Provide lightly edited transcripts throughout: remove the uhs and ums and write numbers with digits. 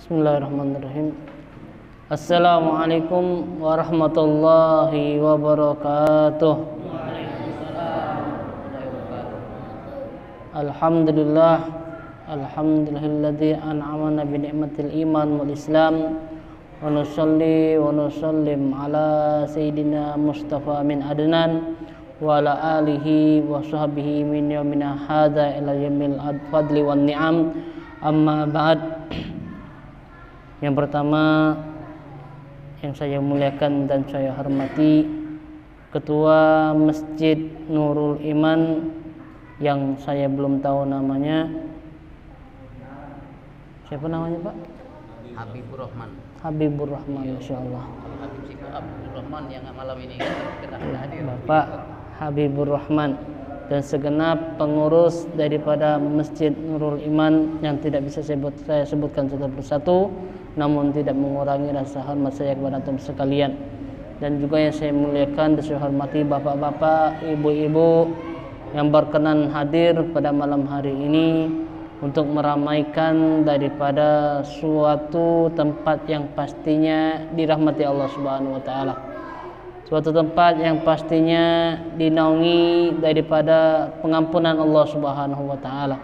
Bismillahirrahmanirrahim. Assalamualaikum warahmatullahi wabarakatuh. Alhamdulillah, alhamdulillahilladzi an'amana bi ni'matil iman wal islam, wa nusalli wa nusallim ala sayyidina Mustafa min Adnan wa ala alihi wa sahbihi min yaumina hadza ila yaumil fadli wan ni'am. Amma ba'd. Yang pertama yang saya muliakan dan saya hormati Ketua Masjid Nurul Iman yang saya belum tahu namanya. Siapa namanya, Pak? Habibur Rahman. Habibur Rahman, insyaallah. Habib Siko Abdul Rahman yang malam ini kan kita hadir. Bapak Habibur Rahman dan segenap pengurus daripada Masjid Nurul Iman yang tidak bisa saya sebutkan satu persatu, namun tidak mengurangi rasa hormat saya kepada antum sekalian. Dan juga yang saya muliakan dan saya hormati bapak-bapak, ibu-ibu yang berkenan hadir pada malam hari ini untuk meramaikan daripada suatu tempat yang pastinya dirahmati Allah Subhanahu wa taala. Suatu tempat yang pastinya dinaungi daripada pengampunan Allah Subhanahu wa taala,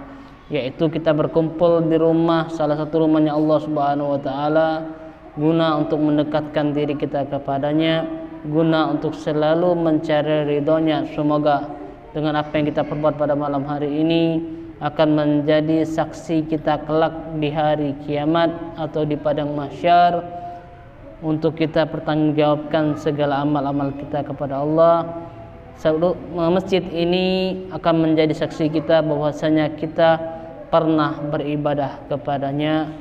yaitu kita berkumpul di rumah, salah satu rumahnya Allah Subhanahu wa taala, guna untuk mendekatkan diri kita kepadanya, guna untuk selalu mencari ridhonya. Semoga dengan apa yang kita perbuat pada malam hari ini akan menjadi saksi kita kelak di hari kiamat atau di padang mahsyar, untuk kita pertanggungjawabkan segala amal-amal kita kepada Allah. Masjid ini akan menjadi saksi kita bahwasanya kita pernah beribadah kepadanya,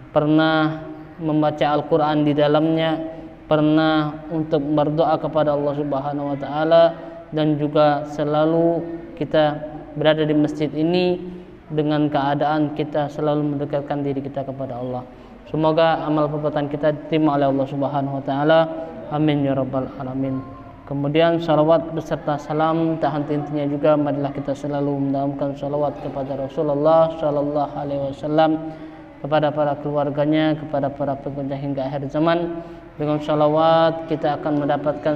pernah membaca Al-Quran di dalamnya, pernah untuk berdoa kepada Allah Subhanahu wa taala, dan juga selalu kita berada di masjid ini dengan keadaan kita selalu mendekatkan diri kita kepada Allah. Semoga amal perbuatan kita diterima oleh Allah Subhanahu wa taala. Amin ya rabbal alamin. Kemudian salawat beserta salam tak henti-hentinya juga marilah kita selalu mendahulukan salawat kepada Rasulullah sallallahu alaihi wasallam, kepada para keluarganya, kepada para pengikutnya hingga akhir zaman. Dengan salawat kita akan mendapatkan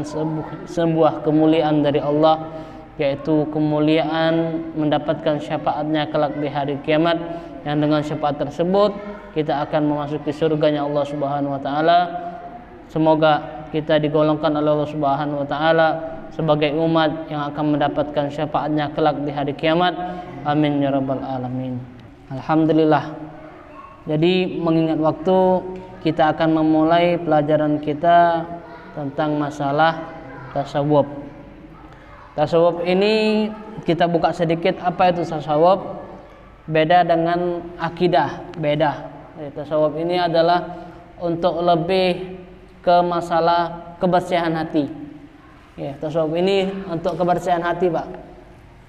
sebuah kemuliaan dari Allah, yaitu kemuliaan mendapatkan syafaatnya kelak di hari kiamat, yang dengan syafaat tersebut kita akan memasuki surganya Allah Subhanahu wa taala. Semoga kita digolongkan oleh Allah Subhanahu wa taala sebagai umat yang akan mendapatkan syafaatnya kelak di hari kiamat. Amin ya rabbal alamin. Alhamdulillah. Jadi mengingat waktu, kita akan memulai pelajaran kita tentang masalah tasawuf. Tasawuf ini kita buka sedikit apa itu tasawuf. Beda dengan akidah, beda. Tasawuf ini adalah untuk lebih ke masalah kebersihan hati. Ya, tasawuf ini untuk kebersihan hati, Pak.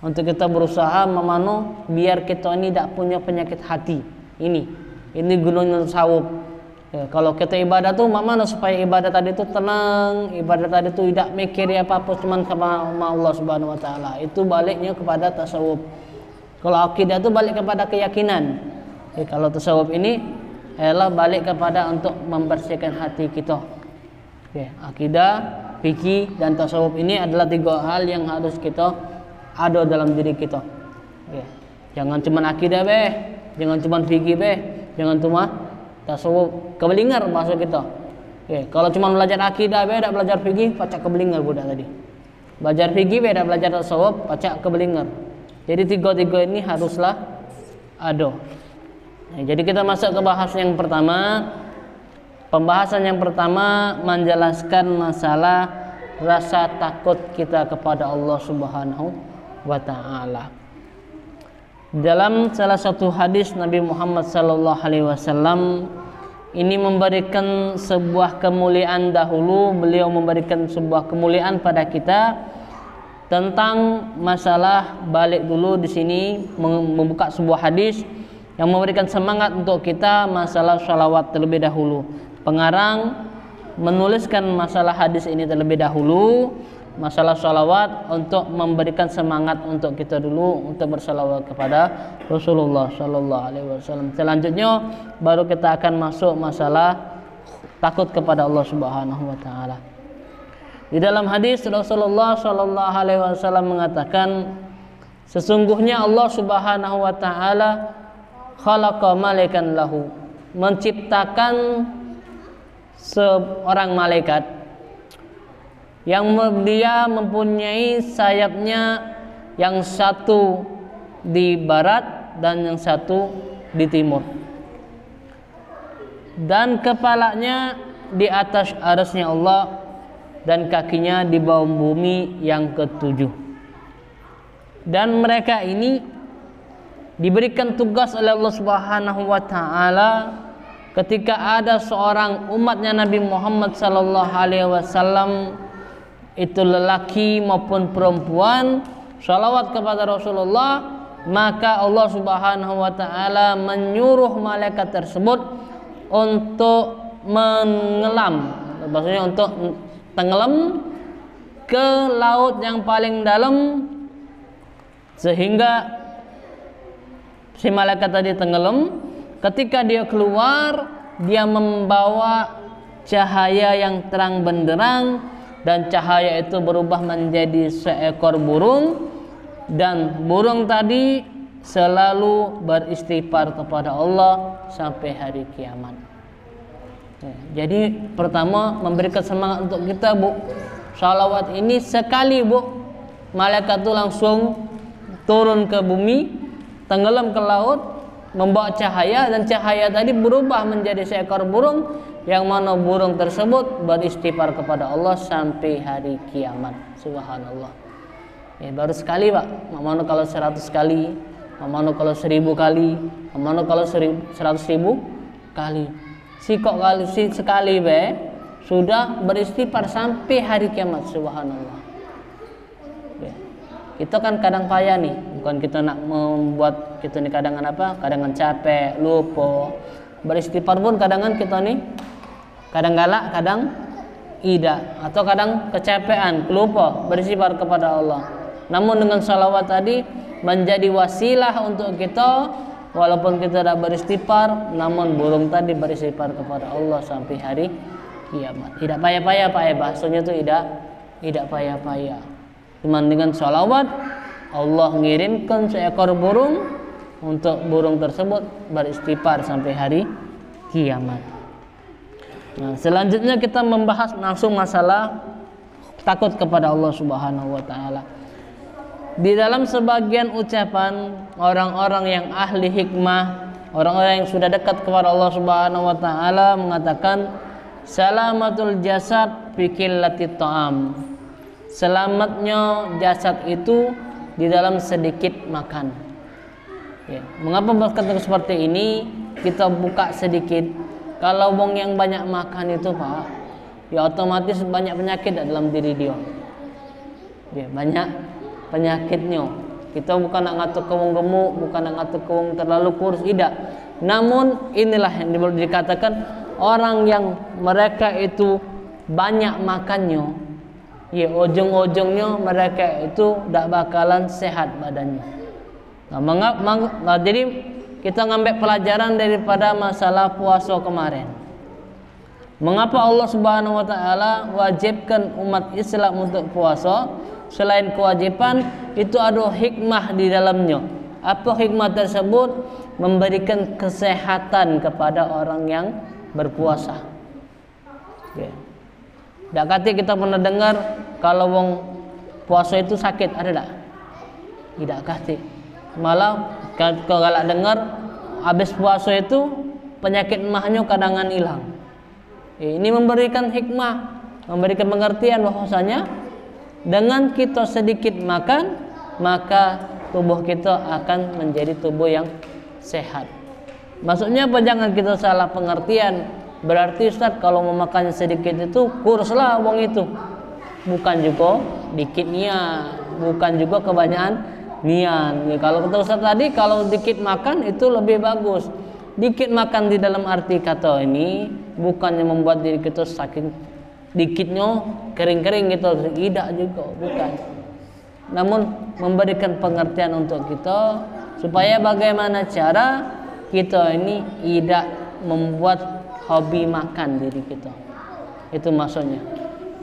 Untuk kita berusaha memanu biar kita ini tidak punya penyakit hati. Ini gunanya tasawuf. Ya, kalau kita ibadah tuh mana supaya ibadah tadi itu tenang, ibadah tadi itu tidak mikiri apa-apa, cuman sama Allah Subhanahu wa taala. Itu baliknya kepada tasawuf. Kalau akidah itu balik kepada keyakinan. Kalau tasawuf ini adalah balik kepada untuk membersihkan hati kita. Akidah, fikih, dan tasawuf ini adalah tiga hal yang harus kita ada dalam diri kita. Jangan cuma akidah jangan cuma fikih jangan cuma tasawuf kebelingar masuk kita. Kalau cuma belajar akidah tidak belajar fikih, pacak kebelingar budak tadi. Belajar fikih tidak belajar tasawuf, pacak kebelingar. Jadi tiga-tiga ini haruslah ada. Jadi kita masuk ke bahasan yang pertama. Pembahasan yang pertama menjelaskan masalah rasa takut kita kepada Allah Subhanahu wa taala. Dalam salah satu hadis Nabi Muhammad sallallahu alaihi wasallam ini memberikan sebuah kemuliaan dahulu. Beliau memberikan sebuah kemuliaan pada kita tentang masalah balik dulu di sini membuka sebuah hadis yang memberikan semangat untuk kita masalah sholawat terlebih dahulu. Pengarang menuliskan masalah hadis ini terlebih dahulu masalah salawat untuk memberikan semangat untuk kita dulu untuk bersalawat kepada Rasulullah Sallallahu Alaihi Wasallam. Selanjutnya baru kita akan masuk masalah takut kepada Allah Subhanahu Wa Taala. Di dalam hadis Rasulullah Sallallahu Alaihi Wasallam mengatakan, sesungguhnya Allah Subhanahu Wa Taala khalaqa malaikan lahu, menciptakan seorang malaikat yang dia mempunyai sayapnya, yang satu di barat dan yang satu di timur, dan kepalanya di atas arasnya Allah dan kakinya di bawah bumi yang ketujuh. Dan mereka ini diberikan tugas oleh Allah Subhanahu Wa Taala ketika ada seorang umatnya Nabi Muhammad Sallallahu Alaihi Wasallam, itu lelaki maupun perempuan, salawat kepada Rasulullah, maka Allah Subhanahu Wa Taala menyuruh malaikat tersebut untuk menyelam, maksudnya untuk tenggelam ke laut yang paling dalam, sehingga si malaikat tadi tenggelam. Ketika dia keluar, dia membawa cahaya yang terang benderang, dan cahaya itu berubah menjadi seekor burung, dan burung tadi selalu beristighfar kepada Allah sampai hari kiamat. Jadi pertama memberikan semangat untuk kita, Bu. Salawat ini sekali, Bu, malaikat itu langsung turun ke bumi, tenggelam ke laut, membawa cahaya, dan cahaya tadi berubah menjadi seekor burung, yang mana burung tersebut beristighfar kepada Allah sampai hari kiamat. Subhanallah. Baru sekali, Pak. Mana kalau 100 kali, mana kalau 1000 kali, mana kalau 100.000 kali. Kok kali sekali sudah beristighfar sampai hari kiamat. Subhanallah. Kita kan kadang payah nih, bukan kita nak membuat kita nih kadangan apa, kadangan capek, lupa. Beristighfar pun kadangan kita nih kadang galak, kadang tidak, atau kadang kecapean, lupa beristighfar kepada Allah. Namun dengan salawat tadi menjadi wasilah untuk kita, walaupun kita tidak beristighfar, namun burung tadi beristighfar kepada Allah sampai hari kiamat. Tidak payah-payah, Pak, bahasanya itu tidak payah-payah. Cuman dengan sholawat Allah ngirimkan seekor burung untuk burung tersebut beristighfar sampai hari kiamat. Nah, selanjutnya kita membahas langsung masalah takut kepada Allah Subhanahu Wa Taala. Di dalam sebagian ucapan orang-orang yang ahli hikmah, orang-orang yang sudah dekat kepada Allah Subhanahu Wa Taala mengatakan, salamatul jasad fi qillatit ta'am. Selamatnya jasad itu di dalam sedikit makan. Mengapa berkata seperti ini? Kita buka sedikit. Kalau wong yang banyak makan itu, Pak, ya otomatis banyak penyakit dalam diri dia. Banyak penyakitnya. Kita bukan nak ngatur ke wong gemuk, bukan nak ngatur ke wong terlalu kurus, tidak. Namun inilah yang dikatakan orang yang mereka itu banyak makannya, ujung-ujungnya mereka itu tidak bakalan sehat badannya. Jadi kita ngambil pelajaran daripada masalah puasa kemarin. Mengapa Allah Subhanahu Wa Taala wajibkan umat Islam untuk puasa? Selain kewajiban, itu ada hikmah di dalamnya. Apa hikmah tersebut? Memberikan kesehatan kepada orang yang berpuasa. Tak kata kita pernah dengar kalau wong puasa itu sakit, ada tak? Tidak kata. Malah kalau galak dengar habis puasa itu penyakit mahnya kadangan hilang. Ini memberikan hikmah, memberikan pengertian bahwasanya dengan kita sedikit makan, maka tubuh kita akan menjadi tubuh yang sehat. Maksudnya apa? Jangan kita salah pengertian. Berarti Ustaz kalau mau makannya sedikit itu kuruslah wong itu. Bukan juga dikit niat, bukan juga kebanyakan niat. Kalau kata Ustaz tadi, kalau dikit makan itu lebih bagus. Dikit makan di dalam arti kata ini bukannya membuat diri kita saking dikitnya kering-kering gitu, tidak juga, bukan. Namun memberikan pengertian untuk kita supaya bagaimana cara kita ini tidak membuat hobi makan diri kita. Itu maksudnya.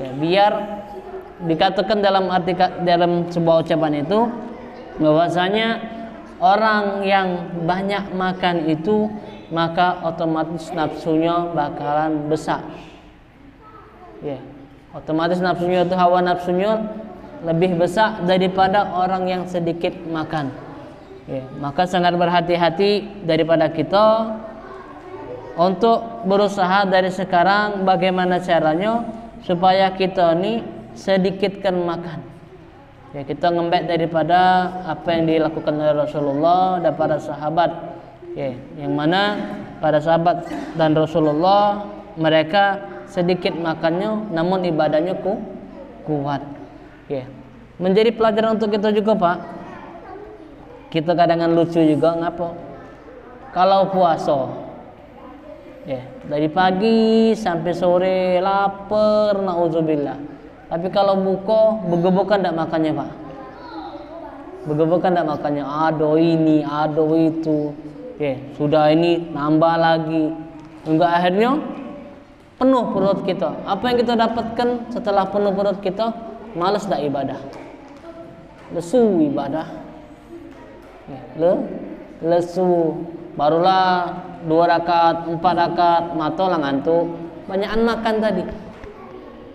Ya, biar dikatakan dalam sebuah ucapan itu bahwasanya orang yang banyak makan itu maka otomatis nafsunya bakalan besar. Ya, otomatis nafsunya itu hawa nafsunya lebih besar daripada orang yang sedikit makan. Ya, maka sangat berhati-hati daripada kita untuk berusaha dari sekarang bagaimana caranya supaya kita ini sedikitkan makan. Ya, kita ngembek daripada apa yang dilakukan oleh Rasulullah dan para sahabat. Ya, yang mana para sahabat dan Rasulullah mereka sedikit makannya namun ibadahnya kuat. Ya. Menjadi pelajaran untuk kita juga, Pak. Kita kadang lucu juga ngapa? Kalau puasa, ya, dari pagi sampai sore lapar, nauzubillah. Tapi kalau buka, begebukan tidak makannya, Pak. Begebukan tidak makannya, ado ini, ado itu. Ya, sudah ini nambah lagi. Enggak, akhirnya penuh perut kita. Apa yang kita dapatkan setelah penuh perut kita? Malas dah ibadah, lesu ibadah, lesu. Barulah 2 rakaat, 4 rakaat, mata lah ngantuk. Banyakan makan tadi.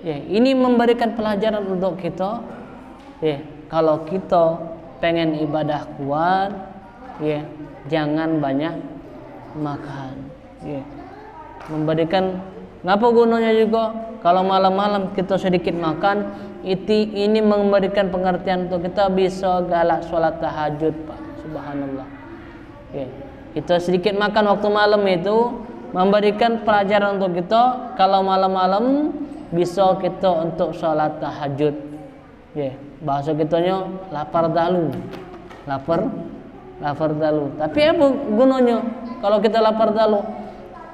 Ya, ini memberikan pelajaran untuk kita. Ya, kalau kita pengen ibadah kuat, ya, jangan banyak makan. Ya, memberikan. Ngapa gunanya juga kalau malam-malam kita sedikit makan, ini memberikan pengertian untuk kita bisa galak sholat tahajud, Pak. Subhanallah. Ya. Kita sedikit makan waktu malam itu memberikan pelajaran untuk kita kalau malam-malam bisa kita untuk sholat tahajud. Ya. Bahasa kitanya lapar dalu. Lapar dalu. Tapi apa gunanya kalau kita lapar dalu?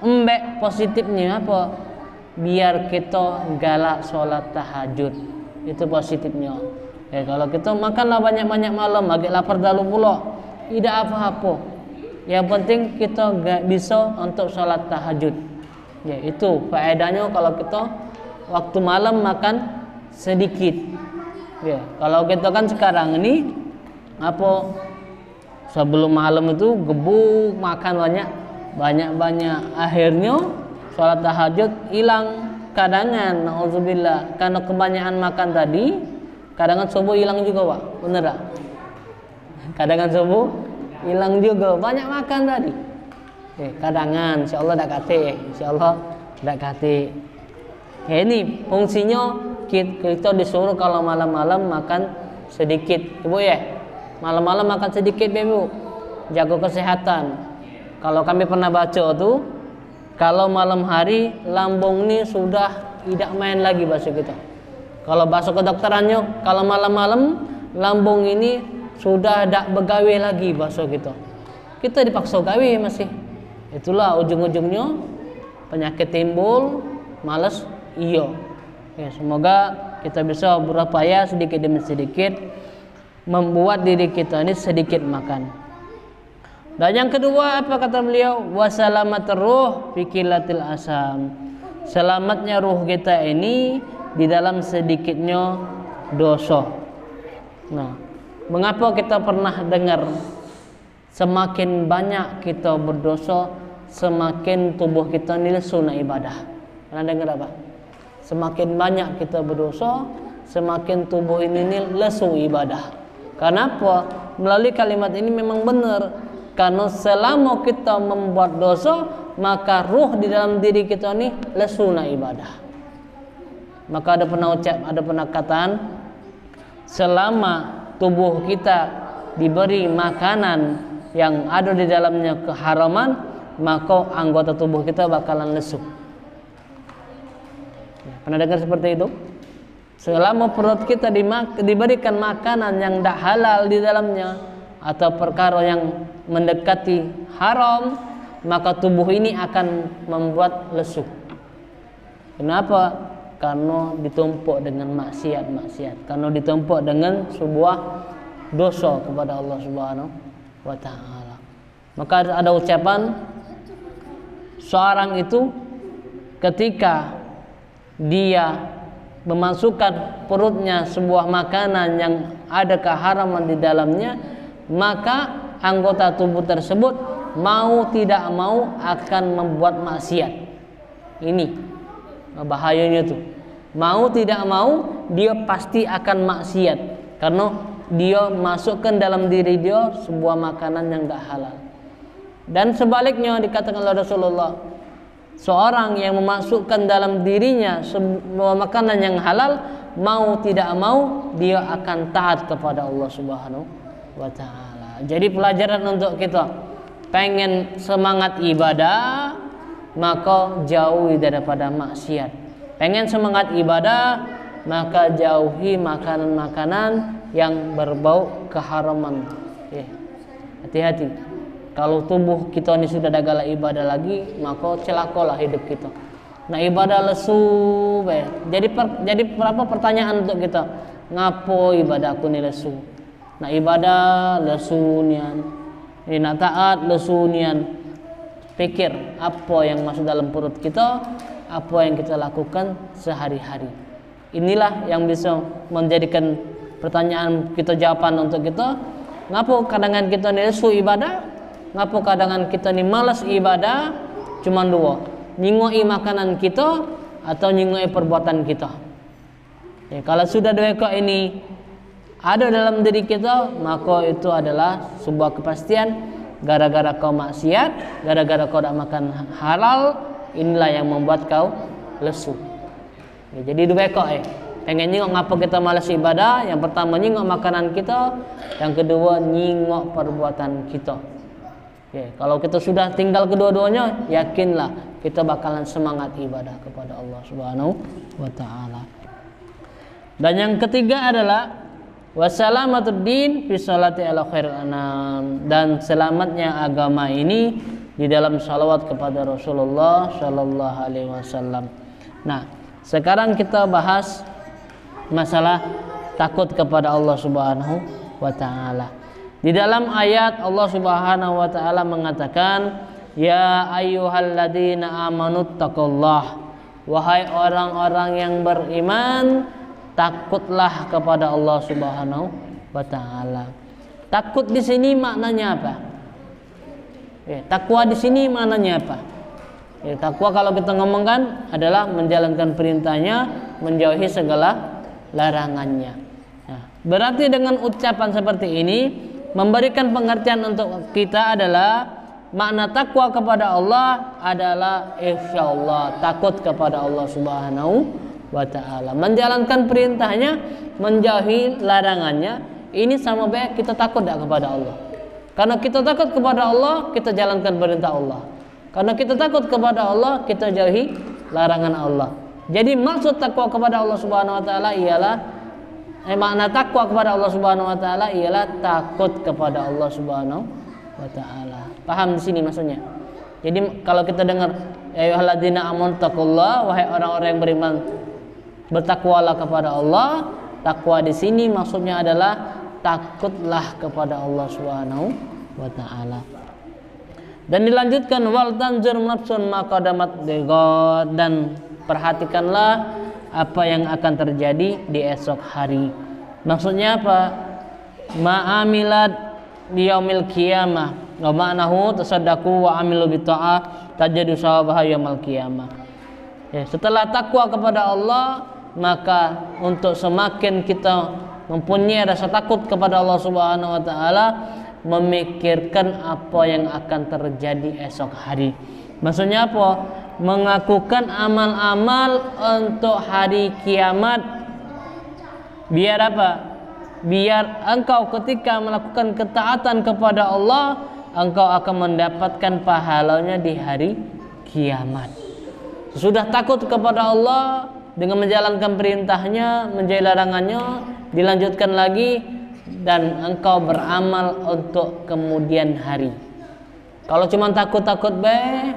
Embek positifnya apa? Biar kita galak sholat tahajud. Itu positifnya. Ya, kalau kita makanlah banyak-banyak malam, agak lapar dalu pula, tidak apa-apa. Yang penting kita gak bisa untuk sholat tahajud. Ya, itu faedahnya kalau kita waktu malam makan sedikit. Ya, kalau kita kan sekarang ini apa? Sebelum malam itu gebuk makan banyak, akhirnya sholat tahajud hilang kadangan, nauzubillah, karena kebanyakan makan tadi. Kadangan subuh hilang juga, Pak, bener tak? Kadangan subuh hilang juga, banyak makan tadi. Kadangan, insyaallah dak kate. Ya, ini fungsinya kita disuruh kalau malam-malam makan sedikit, Ibu ya. Malam-malam makan sedikit, Ibu. Jaga kesehatan. Kalau kami pernah baca tuh, kalau malam hari lambung ini sudah tidak main lagi bahasa kita. Kalau bahasa kedokterannya, kalau malam-malam lambung ini sudah tidak begawe lagi bahasa kita. Kita dipaksa gawe masih. Itulah ujung-ujungnya penyakit timbul, malas iya. Ya, semoga kita bisa berupaya sedikit demi sedikit membuat diri kita ini sedikit makan. Dan yang kedua apa kata beliau? Wasalamat ruh fi qillatil asam. Selamatnya ruh kita ini di dalam sedikitnya dosa. Nah, mengapa kita pernah dengar semakin banyak kita berdosa, semakin tubuh kita ini lesu nak ibadah? Pernah dengar apa? Semakin banyak kita berdosa, semakin tubuh ini lesu ibadah. Kenapa? Melalui kalimat ini memang benar. Karena selama kita membuat dosa, maka ruh di dalam diri kita ini lesu nak ibadah. Maka ada penakatan, selama tubuh kita diberi makanan yang ada di dalamnya keharaman, maka anggota tubuh kita bakalan lesu. Pernah dengar seperti itu? Selama perut kita diberikan makanan yang tidak halal di dalamnya atau perkara yang mendekati haram, maka tubuh ini akan membuat lesu. Kenapa? karena ditumpuk dengan maksiat, karena ditumpuk dengan sebuah dosa kepada Allah Subhanahu wa taala. Maka ada ucapan seorang itu ketika dia memasukkan perutnya sebuah makanan yang ada keharaman di dalamnya, maka anggota tubuh tersebut mau tidak mau akan membuat maksiat. Ini bahayanya tuh. Mau tidak mau dia pasti akan maksiat karena dia masukkan dalam diri dia sebuah makanan yang enggak halal. Dan sebaliknya dikatakan oleh Rasulullah, seorang yang memasukkan dalam dirinya sebuah makanan yang halal, mau tidak mau dia akan taat kepada Allah Subhanahu wa taala. Jadi pelajaran untuk kita pengen semangat ibadah, maka jauhi daripada maksiat. Pengen semangat ibadah, maka jauhi makanan-makanan yang berbau keharaman. Hati-hati. Kalau tubuh kita ini sudah dagala ibadah lagi, maka celakalah hidup kita. Nah, ibadah lesu. Jadi berapa pertanyaan untuk kita? Ngapo ibadahku ini lesu? Nah, ibadah lesu nian. Nak taat lesu nian. Pikir apa yang masuk dalam perut kita, apa yang kita lakukan sehari-hari. Inilah yang bisa menjadikan pertanyaan kita jawaban untuk kita. Ngapo kadangan kita ini lesu ibadah? Ngapo kadangan kita ini malas ibadah? Cuman dua, nyingoi makanan kita atau nyingoi perbuatan kita. Ya, kalau sudah dua kok ini ada dalam diri kita, maka itu adalah sebuah kepastian. Gara-gara kau maksiat, gara-gara kau tidak makan halal, inilah yang membuat kau lesu. Ya, jadi dua kok pengen nyingok ngapa kita malas ibadah. Yang pertama nyingok makanan kita, yang kedua nyingok perbuatan kita. Ya, kalau kita sudah tinggal kedua-duanya, yakinlah kita bakalan semangat ibadah kepada Allah Subhanahu wa taala. Dan yang ketiga adalah wasalamatud din fi sholati ala khairil anam, dan selamatnya agama ini di dalam salawat kepada Rasulullah sallallahu alaihi wasallam. Nah, sekarang kita bahas masalah takut kepada Allah Subhanahu wa taala. Di dalam ayat Allah Subhanahu wa taala mengatakan, ya ayyuhalladzina amanuttaqullah, wahai orang-orang yang beriman, takutlah kepada Allah Subhanahu wa taala. Takut di sini maknanya apa? Takwa di sini maknanya apa? Takwa kalau kita ngomongkan adalah menjalankan perintahnya, menjauhi segala larangannya. Nah, berarti dengan ucapan seperti ini memberikan pengertian untuk kita adalah makna takwa kepada Allah adalah insyaallah takut kepada Allah Subhanahu wa ta'ala, menjalankan perintahnya, menjauhi larangannya. Ini sama baik kita takut tak kepada Allah. Karena kita takut kepada Allah, kita jalankan perintah Allah. Karena kita takut kepada Allah, kita jauhi larangan Allah. Jadi maksud takwa kepada Allah Subhanahu wa ta'ala ialah makna takwa kepada Allah Subhanahu wa ta'ala ialah takut kepada Allah Subhanahu wa ta'ala. Paham di sini maksudnya? Jadi kalau kita dengar ya ayyuhalladzina amanu taqullah, wahai orang-orang yang beriman, bertakwalah kepada Allah. Takwa di sini maksudnya adalah takutlah kepada Allah Subhanahu wa taala. Dan dilanjutkan wal tanzur nafsun ma qadamat lighad, dan perhatikanlah apa yang akan terjadi di esok hari. Maksudnya apa? Ma'amilat di yaumil qiyamah wa ma'nahu tasaddaqu wa amilu bi ta'ah tajadu sawabaha yaumil qiyamah. Ya, setelah takwa kepada Allah, maka untuk semakin kita mempunyai rasa takut kepada Allah Subhanahu wa taala, memikirkan apa yang akan terjadi esok hari. Maksudnya apa? Mengakukan amal-amal untuk hari kiamat. Biar apa? Biar engkau ketika melakukan ketaatan kepada Allah, engkau akan mendapatkan pahalanya di hari kiamat. Sudah takut kepada Allah dengan menjalankan perintahnya, menjauhi larangannya, dilanjutkan lagi, dan engkau beramal untuk kemudian hari. Kalau cuma takut-takut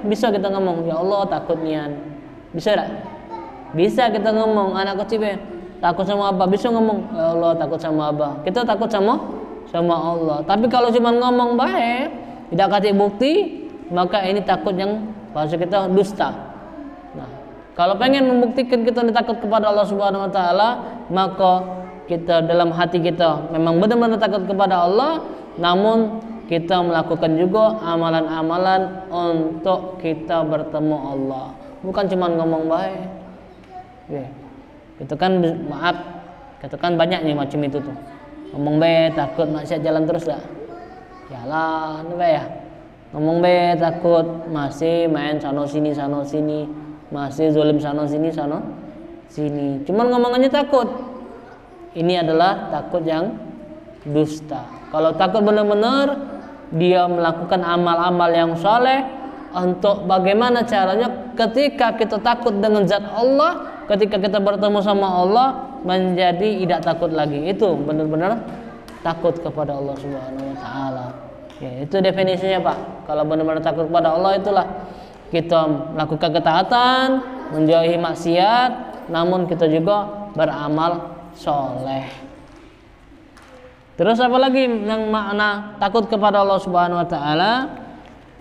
bisa kita ngomong ya Allah takut nian, bisa tak? Bisa kita ngomong, anak kecil takut sama Abah, bisa ngomong, ya Allah takut sama Abah. Kita takut sama Allah. Tapi kalau cuma ngomong baik, tidak kasih bukti, maka ini takut yang bahasa kita dusta. Nah, kalau pengen membuktikan kita takut kepada Allah Subhanahu wa taala, maka kita dalam hati kita memang benar-benar takut kepada Allah, namun kita melakukan juga amalan-amalan untuk kita bertemu Allah. Bukan cuma ngomong baik. Ya. Itu kan maaf, itu kan banyak nih macam itu tuh. Ngomong baik takut maksiat jalan terus dah. Jalan baik ya. Ngomong baik takut masih main sana sini, masih zalim sana sini. Cuman ngomongannya takut. Ini adalah takut yang dusta. Kalau takut benar-benar dia melakukan amal-amal yang saleh untuk bagaimana caranya ketika kita takut dengan zat Allah, ketika kita bertemu sama Allah menjadi tidak takut lagi. Itu benar-benar takut kepada Allah Subhanahu wa taala. Ya, itu definisinya Pak. Kalau benar-benar takut kepada Allah itulah kita melakukan ketaatan, menjauhi maksiat, namun kita juga beramal soleh. Terus apa lagi yang makna takut kepada Allah Subhanahu wa taala?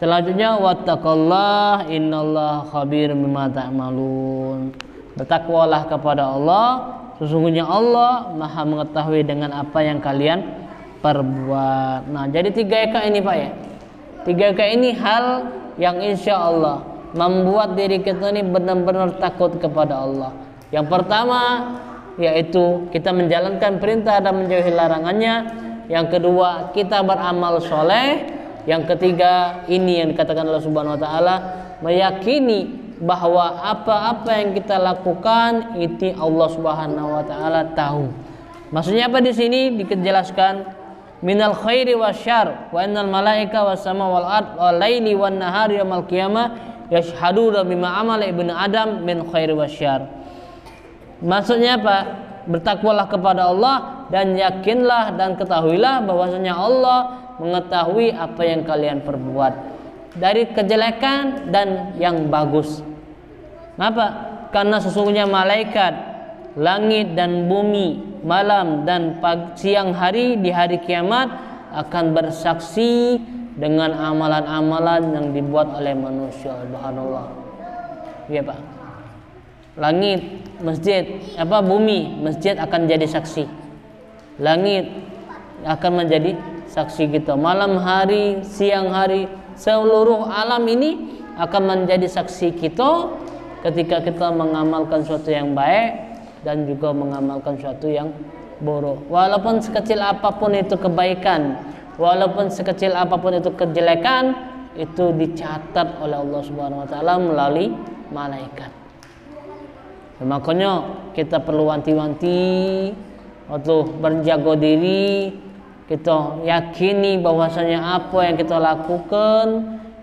Selanjutnya wattaqullah innallaha khabir bima ta'malun. Bertakwalah kepada Allah, sesungguhnya Allah Maha mengetahui dengan apa yang kalian perbuat. Nah, jadi 3 eka ini Pak ya. 3 eka ini hal yang insya Allah membuat diri kita ini benar-benar takut kepada Allah. Yang pertama yaitu kita menjalankan perintah dan menjauhi larangannya. Yang kedua, kita beramal soleh. Yang ketiga, ini yang dikatakan Allah Subhanahu wa taala, meyakini bahwa apa-apa yang kita lakukan itu Allah Subhanahu wa taala tahu. Maksudnya apa di sini dijelaskan minal khairi wasyarr wa innal malaika was sama wal ard wal laili wan nahari yaumil qiyamah yashhaduna bima amala ibnu adam min khairi wasyarr. Maksudnya apa? Bertakwalah kepada Allah dan yakinlah dan ketahuilah bahwasanya Allah mengetahui apa yang kalian perbuat dari kejelekan dan yang bagus. Kenapa? Karena sesungguhnya malaikat, langit dan bumi, malam dan siang hari di hari kiamat akan bersaksi dengan amalan-amalan yang dibuat oleh manusia. Subhanallah. Iya Pak. Langit, masjid, bumi, masjid akan jadi saksi. Langit akan menjadi saksi kita. Malam hari, siang hari, seluruh alam ini akan menjadi saksi kita ketika kita mengamalkan sesuatu yang baik dan juga mengamalkan sesuatu yang buruk. Walaupun sekecil apapun itu kebaikan, walaupun sekecil apapun itu kejelekan, itu dicatat oleh Allah Subhanahu wa taala melalui malaikat. Makanya kita perlu wanti-wanti atau berjaga diri, kita yakini bahwasanya apa yang kita lakukan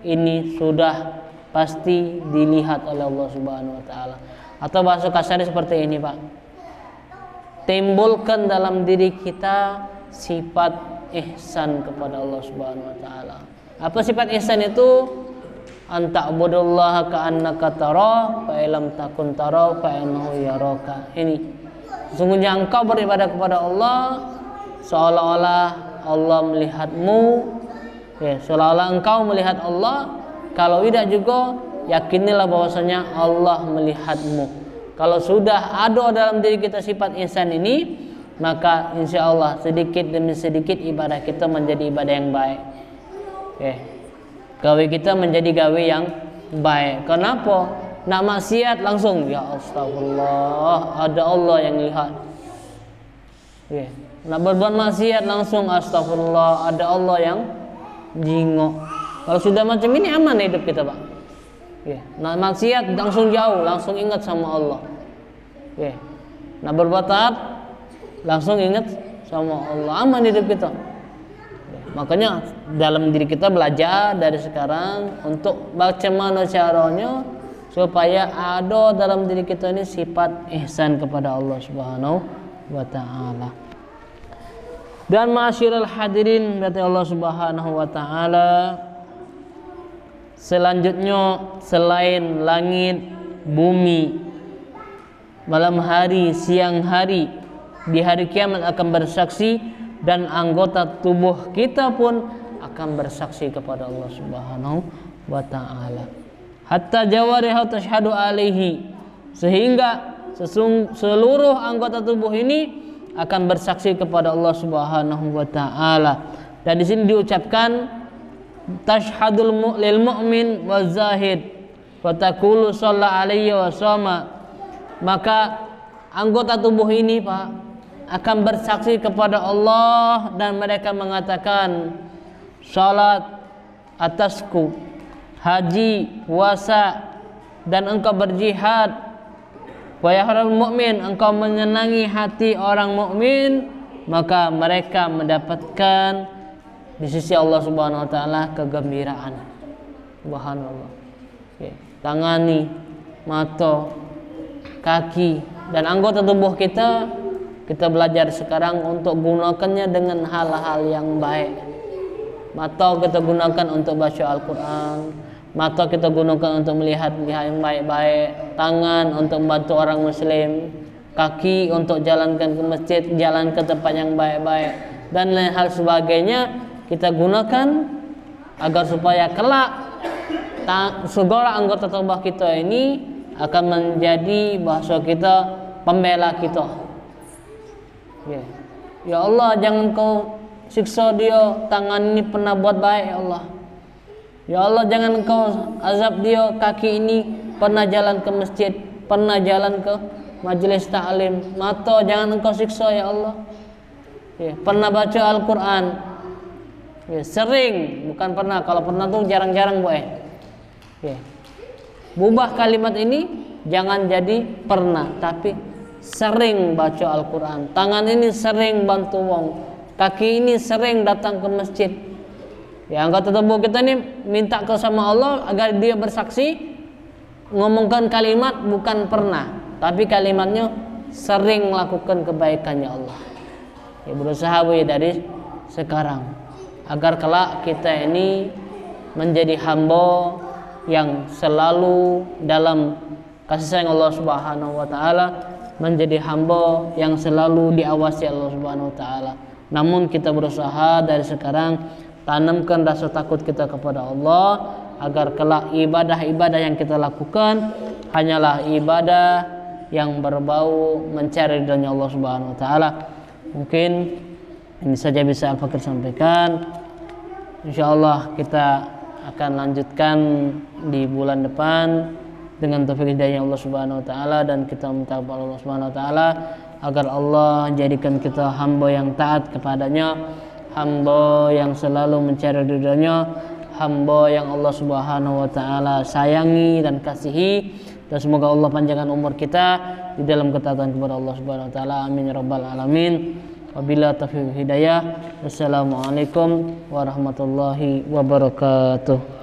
ini sudah pasti dilihat oleh Allah Subhanahu wa taala. Atau bahasa kasarnya seperti ini Pak, timbulkan dalam diri kita sifat ihsan kepada Allah Subhanahu wa taala. Apa sifat ihsan itu? Anta'budullaha ka'annaka tarah fa illam takun tarah fa innahu yaraka. Ini sesungguhnya engkau beribadah kepada Allah seolah-olah Allah melihatmu, ya, seolah-olah engkau melihat Allah. Kalau tidak juga yakinilah bahwasanya Allah melihatmu. Kalau sudah ada dalam diri kita sifat ihsan ini, maka insya Allah sedikit demi sedikit ibadah kita menjadi ibadah yang baik. Okay. Gawe kita menjadi gawe yang baik. Kenapa? Nak maksiat langsung ya astagfirullah, ada Allah yang lihat. Okay. Nak berbuat maksiat langsung astagfirullah, ada Allah yang jingok. Kalau sudah macam ini aman hidup kita Pak. Okay. Nak maksiat langsung jauh, langsung ingat sama Allah. Okay. Nak berbuat taat langsung ingat sama Allah, aman hidup kita. Makanya dalam diri kita belajar dari sekarang untuk bagaimana caranya supaya ada dalam diri kita ini sifat ihsan kepada Allah Subhanahu wa taala. Dan ma'asyiral hadirin kata Allah Subhanahu wa taala, selanjutnya selain langit, bumi, malam hari, siang hari, di hari kiamat akan bersaksi, dan anggota tubuh kita pun akan bersaksi kepada Allah Subhanahu wa taala. Hatta jawariha tashhadu alaihi, sehingga seluruh anggota tubuh ini akan bersaksi kepada Allah Subhanahu wa taala. Dan di sini diucapkan tashhadul lil mu'min wa zahid wa taqulu shalla alaihi wa sama. Maka anggota tubuh ini, Pak, akan bersaksi kepada Allah dan mereka mengatakan salat atasku, haji, puasa, dan engkau berjihad. Wa yahrul mu'min, engkau menyenangi hati orang mukmin, maka mereka mendapatkan di sisi Allah Subhanahu wa taala kegembiraan. Subhanallah. Tangani, mata, kaki, dan anggota tubuh kita belajar sekarang untuk gunakannya dengan hal-hal yang baik. Mata kita gunakan untuk baca Al-Quran, mata kita gunakan untuk melihat yang baik-baik, tangan untuk membantu orang muslim, kaki untuk jalankan ke masjid, jalan ke tempat yang baik-baik, dan lain hal sebagainya kita gunakan agar supaya kelak segala anggota tubuh kita ini akan menjadi bahasa kita pembela kita. Ya Allah, jangan kau siksa dia, tangan ini pernah buat baik ya Allah. Ya Allah, jangan kau azab dia, kaki ini pernah jalan ke masjid, pernah jalan ke majelis ta'lim. Mata jangan engkau siksa ya Allah. Pernah baca Al-Quran. Sering, bukan pernah. Kalau pernah tuh jarang-jarang boleh. Bubah kalimat ini jangan jadi pernah, tapi sering baca Al-Quran. Tangan ini sering bantu wong, kaki ini sering datang ke masjid. Anggota tubuh kita ini minta ke sama Allah agar dia bersaksi, ngomongkan kalimat bukan pernah, tapi kalimatnya sering melakukan kebaikannya Allah. Berusaha dari sekarang agar kelak kita ini menjadi hamba yang selalu dalam kasih sayang Allah Subhanahu wa taala, menjadi hamba yang selalu diawasi Allah Subhanahu wa taala. Namun kita berusaha dari sekarang tanamkan rasa takut kita kepada Allah agar kelak ibadah-ibadah yang kita lakukan hanyalah ibadah yang berbau mencari ridhonya Allah Subhanahu wa taala. Mungkin ini saja bisa Al-Fakir sampaikan. Insyaallah kita akan lanjutkan di bulan depan dengan taufik hidayah Allah Subhanahu wa taala, dan kita minta kepada Allah Subhanahu wa taala agar Allah jadikan kita hamba yang taat kepadanya, hamba yang selalu mencari ridhonya, hamba yang Allah Subhanahu wa taala sayangi dan kasihi, dan semoga Allah panjangkan umur kita di dalam ketaatan kepada Allah Subhanahu wa taala. Amin ya rabbal alamin. Wabillahi taufiq hidayah. Wassalamualaikum warahmatullahi wabarakatuh.